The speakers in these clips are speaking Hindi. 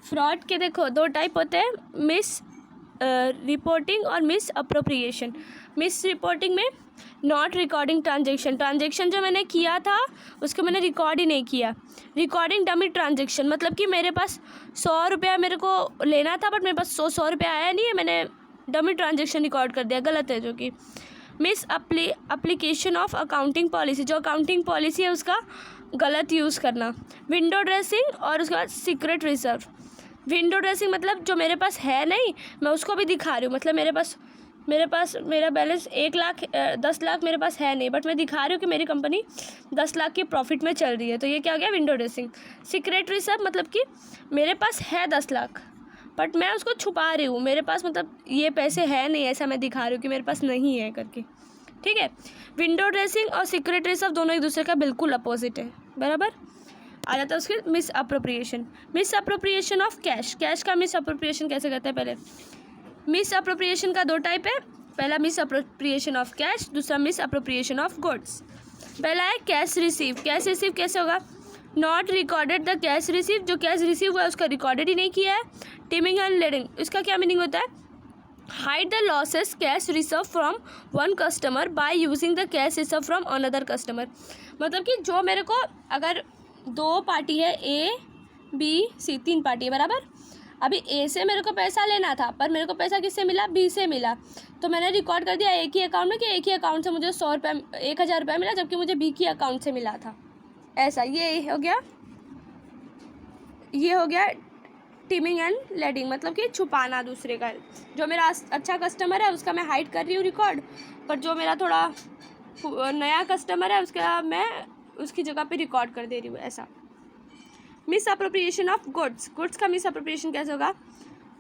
फ्रॉड के देखो दो टाइप होते हैं, मिस रिपोर्टिंग और मिस अप्रोप्रिएशन। मिस रिपोर्टिंग में नॉट रिकॉर्डिंग ट्रांजेक्शन जो मैंने किया था उसको मैंने रिकॉर्ड ही नहीं किया। रिकॉर्डिंग डमी ट्रांजेक्शन मतलब कि मेरे पास 100 रुपया मेरे को लेना था बट मेरे पास 100 रुपया आया नहीं है, मैंने डमी ट्रांजेक्शन रिकॉर्ड कर दिया, गलत है जो कि। Miss application of accounting policy, जो अकाउंटिंग पॉलिसी है उसका गलत यूज़ करना। विंडो ड्रेसिंग और उसके बाद सीक्रेट रिजर्व। विंडो ड्रेसिंग मतलब जो मेरे पास है नहीं मैं उसको भी दिखा रही हूँ, मतलब मेरे पास मेरा बैलेंस 10 लाख मेरे पास है नहीं बट मैं दिखा रही हूँ कि मेरी कंपनी 10 लाख की प्रॉफिट में चल रही है, तो ये क्या हो गया, विंडो ड्रेसिंग। सीक्रेट रिजर्व मतलब कि मेरे पास है 10 लाख बट मैं उसको छुपा रही हूँ, मेरे पास मतलब ये पैसे है नहीं, ऐसा मैं दिखा रही हूँ कि मेरे पास नहीं है करके, ठीक है। विंडो ड्रेसिंग और सीक्रेट रिजर्व दोनों एक दूसरे का बिल्कुल अपोजिट है, बराबर। आ जाता है उसके miss appropriation of cash. Cash का मिस अप्रोप्रिएशन कैसे करते हैं, पहले मिस अप्रोप्रिएशन का दो टाइप है, पहला मिस अप्रोप्रिएशन ऑफ कैश, दूसरा मिस अप्रोप्रिएशन ऑफ गुड्स। पहला है कैश रिसीव। कैश रिसीव कैसे होगा, not recorded the cash receive, जो कैश रिसीव हुआ है उसका रिकॉर्डेड ही नहीं किया है। टिमिंग एंड लेडिंग, इसका क्या मीनिंग होता है, hide the losses cash receive from one customer by using the cash receive from another customer. मतलब कि जो मेरे को अगर दो पार्टी है ए बी सी, 3 पार्टी है बराबर, अभी ए से मेरे को पैसा लेना था पर मेरे को पैसा किससे मिला, बी से मिला, तो मैंने रिकॉर्ड कर दिया एक ही अकाउंट में कि एक ही अकाउंट से मुझे 1000 रुपया मिला जबकि मुझे बी की अकाउंट से मिला था, ऐसा। ये हो गया टिमिंग एंड लेडिंग, मतलब कि छुपाना दूसरे का। जो मेरा अच्छा कस्टमर है उसका मैं हाइड कर रही हूँ रिकॉर्ड, पर जो मेरा थोड़ा नया कस्टमर है उसका मैं उसकी जगह पे रिकॉर्ड कर दे रही हूँ, ऐसा। Miss appropriation of goods. Goods का मिस अप्रोप्रिएशन कैसे होगा,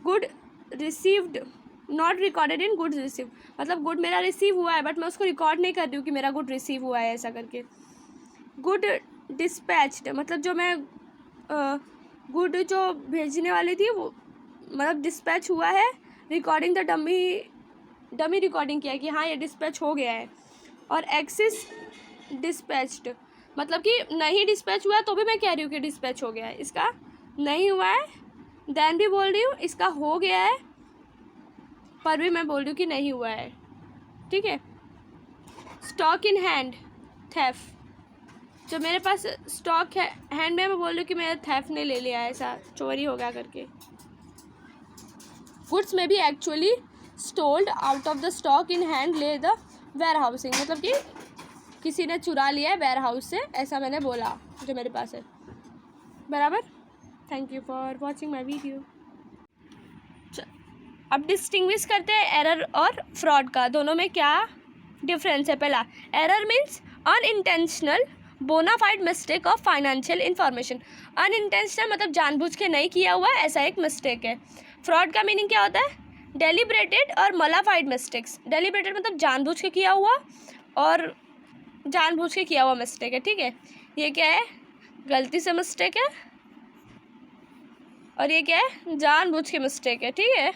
good received not recorded in goods receive, मतलब गुड मेरा रिसीव हुआ है बट मैं उसको रिकॉर्ड नहीं कर रही हूँ कि मेरा गुड रिसीव हुआ है, ऐसा करके। गुड डिस्पैच्ड मतलब जो मैं गुड जो भेजने वाली थी वो मतलब डिस्पैच हुआ है, रिकॉर्डिंग द डमी रिकॉर्डिंग किया कि हाँ ये डिस्पैच हो गया है। और एक्सिस डिस्पैच्ड मतलब कि नहीं डिस्पैच हुआ है तो भी मैं कह रही हूँ कि डिस्पैच हो गया है, इसका नहीं हुआ है देन भी बोल रही हूँ, इसका हो गया है पर भी मैं बोल रही हूँ कि नहीं हुआ है, ठीक है। स्टॉक इन हैंड थेफ्ट, जो मेरे पास स्टॉक है हैंड में, मैं बोल रही हूँ कि मेरा थेफ्ट ने ले लिया है, ऐसा चोरी हो गया करके। गुड्स में भी actually stored out of the stock in hand ले द वेयर हाउसिंग, मतलब कि किसी ने चुरा लिया है वेयर हाउस से, ऐसा मैंने बोला जो मेरे पास है, बराबर। Thank you for watching my video. अब डिस्टिंग्विश करते हैं एरर और फ्रॉड का, दोनों में क्या डिफरेंस है। पहला, error means unintentional bona fide mistake of financial information. Unintentional मतलब जानबूझ के नहीं किया हुआ ऐसा एक मिस्टेक है। फ्रॉड का मीनिंग क्या होता है, डेलिब्रेटेड और मलाफाइड मिस्टेक्स। डेलिब्रेटेड मतलब जानबूझ के किया हुआ और जानबूझ के किया हुआ मिस्टेक है, ठीक है। ये क्या है, गलती से मिस्टेक है, और ये क्या है, जानबूझ के मिस्टेक है, ठीक है।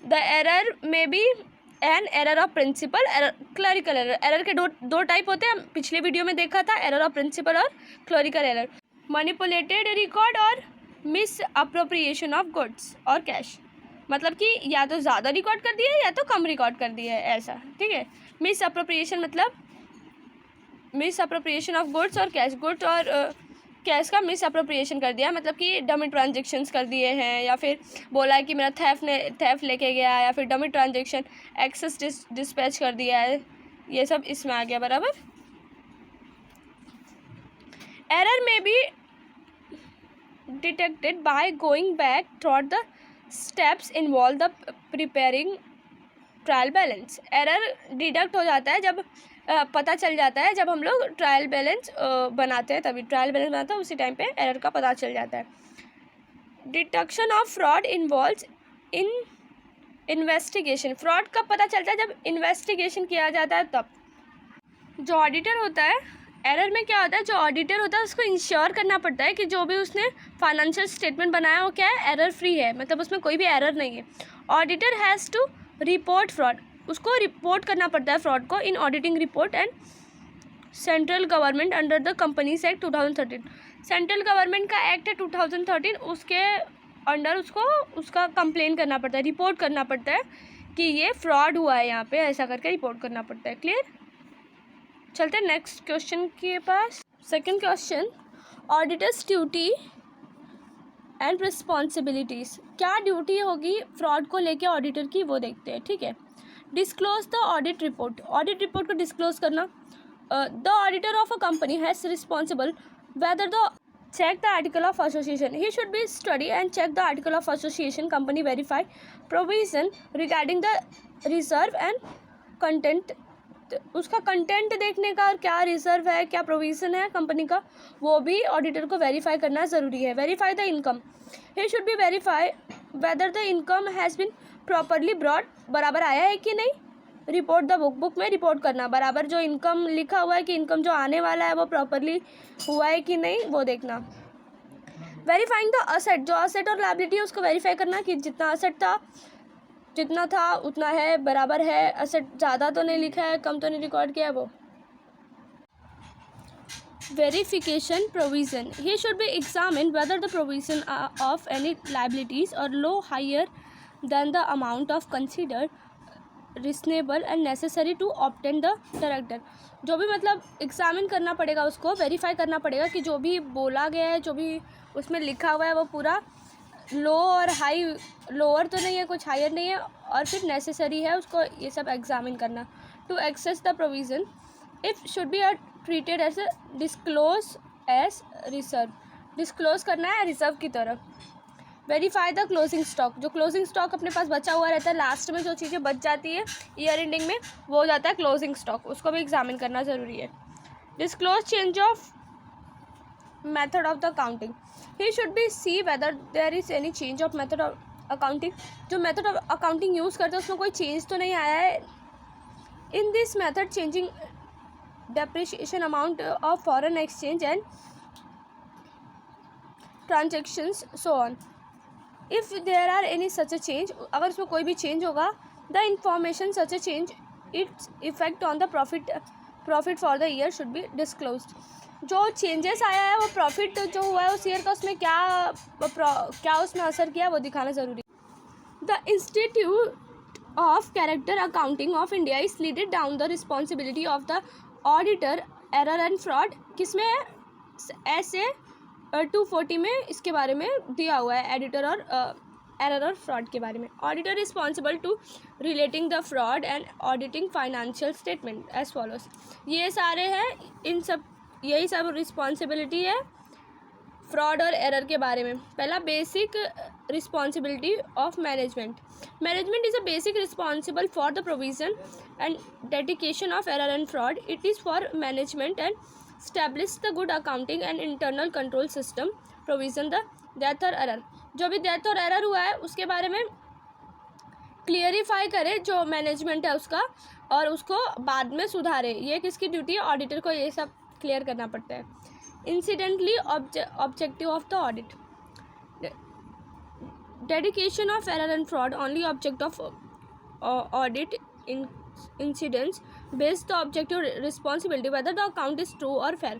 द एरर में be an error of principle, clerical error. Error के दो टाइप होते हैं, पिछले वीडियो में देखा था, एरर ऑफ प्रिंसिपल और क्लरिकल एरर। मैनिपुलेटेड रिकॉर्ड और मिस अप्रोप्रिएशन ऑफ गुड्स और कैश, मतलब कि या तो ज़्यादा रिकॉर्ड कर दिया है या तो कम रिकॉर्ड कर दिया है, ऐसा, ठीक है। मिस अप्रोप्रिएशन मतलब मिस अप्रोप्रिएशन ऑफ गुड्स और कैश, गुड्स और कैश का मिस अप्रोप्रिएशन कर दिया, मतलब कि डमी ट्रांजेक्शन्स कर दिए हैं, या फिर बोला है कि मेरा थेफ्ट लेके गया, या फिर डमी ट्रांजेक्शन एक्सेस डिस्पैच कर दिया है, ये सब इसमें आ गया, बराबर। एरर में be detected by going back through the steps involve the preparing trial balance. Error deduct हो जाता है जब पता चल जाता है, जब हम लोग ट्रायल बैलेंस बनाते हैं, तभी ट्रायल बैलेंस बनाते हैं, उसी टाइम पे एरर का पता चल जाता है। Detection of fraud involves in investigation. Fraud कब पता चलता है, जब इन्वेस्टिगेशन किया जाता है तब। जो ऑडिटर होता है, एरर में क्या होता है, जो ऑडिटर होता है उसको इंश्योर करना पड़ता है कि जो भी उसने फाइनेंशियल स्टेटमेंट बनाया वो क्या है, एरर फ्री है, मतलब उसमें कोई भी एरर नहीं है। Auditor has to report fraud, उसको रिपोर्ट करना पड़ता है फ्रॉड को in auditing report and central government under the companies act 2013। Central government का एक्ट है 2013, उसके अंडर उसको उसका कंप्लेन करना पड़ता है, रिपोर्ट करना पड़ता है कि ये फ्रॉड हुआ है यहाँ पे, ऐसा करके रिपोर्ट करना पड़ता है। क्लियर? चलते हैं नेक्स्ट क्वेश्चन के पास। Second question, auditors duty and responsibilities. क्या ड्यूटी होगी फ्रॉड को लेके ऑडिटर की, वो देखते हैं। ठीक है, disclose the audit report. Audit report को डिस्क्लोज करना। The auditor of a company has responsible whether the check the article of association. He should be study and check the article of association. Company verify provision regarding the reserve and content. उसका कंटेंट देखने का, और क्या रिजर्व है, क्या प्रोविज़न है कंपनी का, वो भी ऑडिटर को वेरीफाई करना ज़रूरी है। Verify the income. He should be verify whether the income has been properly brought, बराबर आया है कि नहीं। Report the book. बुक में रिपोर्ट करना, बराबर जो इनकम लिखा हुआ है कि इनकम जो आने वाला है वो प्रॉपरली हुआ है कि नहीं, वो देखना। Verifying the asset. जो असेट और लायबिलिटी है उसको वेरीफाई करना कि जितना असेट था जितना था उतना है, बराबर है, असेट ज़्यादा तो नहीं लिखा है, कम तो नहीं रिकॉर्ड किया है वो। Verification provision. He should be examine whether the provision of any liabilities और low higher than the amount of considered reasonable and necessary to obtain the director. जो भी मतलब एग्जामिन करना पड़ेगा, उसको वेरीफाई करना पड़ेगा कि जो भी बोला गया है, जो भी उसमें लिखा हुआ है वो पूरा लो और हाई, लोअर तो नहीं है, कुछ हायर नहीं है, और फिर नेसेसरी है, उसको ये सब एग्जामिन करना। To assess the provision if should be treated as disclose as reserve. Disclose करना है रिजर्व की तरफ। Verify the closing stock. जो क्लोजिंग स्टॉक अपने पास बचा हुआ रहता है, लास्ट में जो चीज़ें बच जाती है ईयर एंडिंग में, वो हो जाता है क्लोजिंग स्टॉक, उसको भी एग्जामिन करना ज़रूरी है। Disclose change of method of the accounting. He should be see whether there is any change of method of accounting. जो मेथड ऑफ अकाउंटिंग यूज़ करते हैं उसमें कोई चेंज तो नहीं आया है। In this method changing depreciation amount of foreign exchange and transactions so on. If there are any such a change, अगर उसमें कोई भी चेंज होगा, the information such a change its effect on the profit for the year should be disclosed. जो चेंजेस आया है वो प्रॉफिट जो हुआ है उस ईयर का, उसमें क्या उसमें असर किया वो दिखाना ज़रूरी है। द इंस्टीट्यूट ऑफ कैरेक्टर accounting of India is laid down the responsibility of the auditor error and fraud. किसमें है? ऐसे 240 में इसके बारे में दिया हुआ है, एडिटर और एरर और फ्रॉड के बारे में। Auditor responsible to relating the fraud and auditing financial statement as follows. ये सारे हैं, इन सब यही सब रिस्पॉन्सिबिलिटी है फ्रॉड और एरर के बारे में। पहला, basic responsibility of management. Management is a basic responsible for the provision and dedication of error and fraud. It is for management and establish the good accounting and internal control system, provision the death or error। जो भी डेथ और एरर हुआ है उसके बारे में क्लियरिफाई करे जो मैनेजमेंट है उसका, और उसको बाद में सुधारे। ये किसकी ड्यूटी है? ऑडिटर को ये सब क्लियर करना पड़ता है। Incidentally objective of the audit. Dedication of error and fraud only object of audit in incidents based the objective responsibility whether the account is true और फेयर।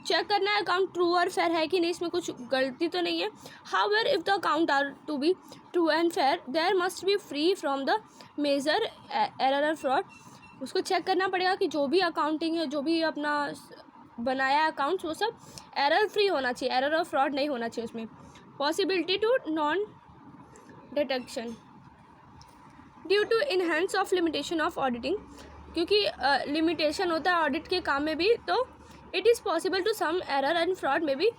चेक करना है अकाउंट ट्रू और फेयर है कि नहीं, इसमें कुछ गलती तो नहीं है। However if the account are to be true and fair there must be free from the major error और फ्रॉड। उसको चेक करना पड़ेगा कि जो भी अकाउंटिंग है, जो भी अपना बनाया अकाउंट्स, वो सब एरर फ्री होना चाहिए, एरर और फ्रॉड नहीं होना चाहिए उसमें। Possibility to non detection due to इनहेंस ऑफ लिमिटेशन ऑफ ऑडिटिंग। क्योंकि लिमिटेशन होता है ऑडिट के काम में भी, तो it is possible to some error and fraud में भी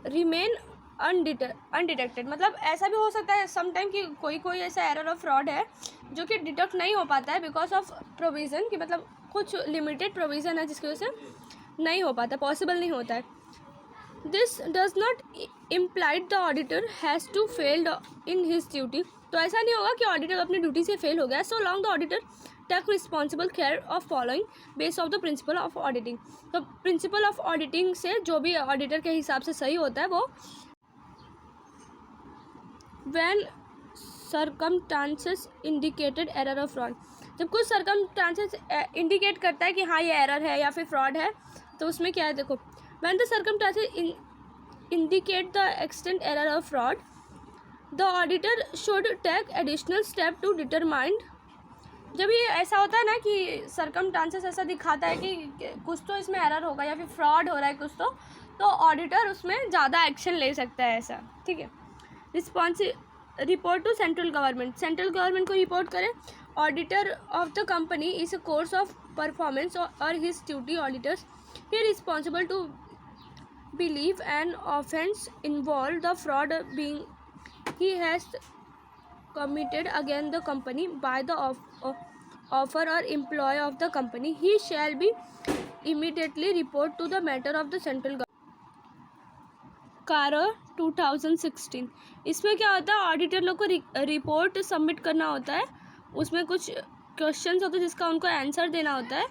रिमेन अनडिटेक्टेड। मतलब ऐसा भी हो सकता है समटाइम कि कोई ऐसा एरर और फ्रॉड है जो कि डिटेक्ट नहीं हो पाता है बिकॉज ऑफ प्रोविज़न, कि मतलब कुछ लिमिटेड प्रोविज़न है जिसकी वजह से नहीं हो पाता, पॉसिबल नहीं होता है। This does not implied the auditor has to failed in his duty. तो ऐसा नहीं होगा कि ऑडिटर अपनी ड्यूटी से फेल हो गया। So long the auditor take responsible care of following base of the principle of auditing. तो प्रिंसिपल ऑफ ऑडिटिंग से जो भी ऑडिटर के हिसाब से सही होता है वो व्हेन सर्कमस्टांसेस इंडिकेटेड एरर और फ्रॉड। जब कुछ सर्कमस्टांसेस इंडिकेट करता है कि हाँ ये एरर है या फिर फ्रॉड है, तो उसमें क्या है देखो, when the circumstances indicate the extent error or fraud the auditor should take additional step to determine, जब ये ऐसा होता है ना कि सरकमस्टांसेस ऐसा दिखाता है कि कुछ तो इसमें एरर होगा या फिर फ्रॉड हो रहा है कुछ तो ऑडिटर उसमें ज़्यादा एक्शन ले सकता है ऐसा, ठीक है। रिपोर्ट टू सेंट्रल गवर्नमेंट को रिपोर्ट करें। Auditor of the company is a course of performance और his duty auditors he responsible to believe an offence involve the fraud being he has committed against the company by the offer or employee of the company, he shall be immediately report to the matter of the central government। कारो 2016, इसमें क्या होता है, ऑडिटर लोग को रिपोर्ट सबमिट करना होता है, उसमें कुछ क्वेश्चंस होते हैं जिसका उनको आंसर देना होता है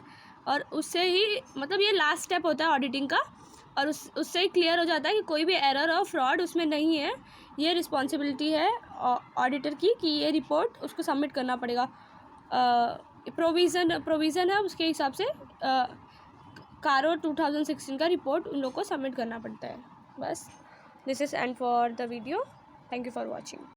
और उससे ही मतलब ये लास्ट स्टेप होता है ऑडिटिंग का, और उससे ही क्लियर हो जाता है कि कोई भी एरर और फ्रॉड उसमें नहीं है। ये रिस्पॉन्सिबिलिटी है ऑडिटर की कि ये रिपोर्ट उसको सबमिट करना पड़ेगा। प्रोविज़न है उसके हिसाब से कारो 2016 का रिपोर्ट उन लोग को सबमिट करना पड़ता है। बस this is and for the video. Thank you for watching.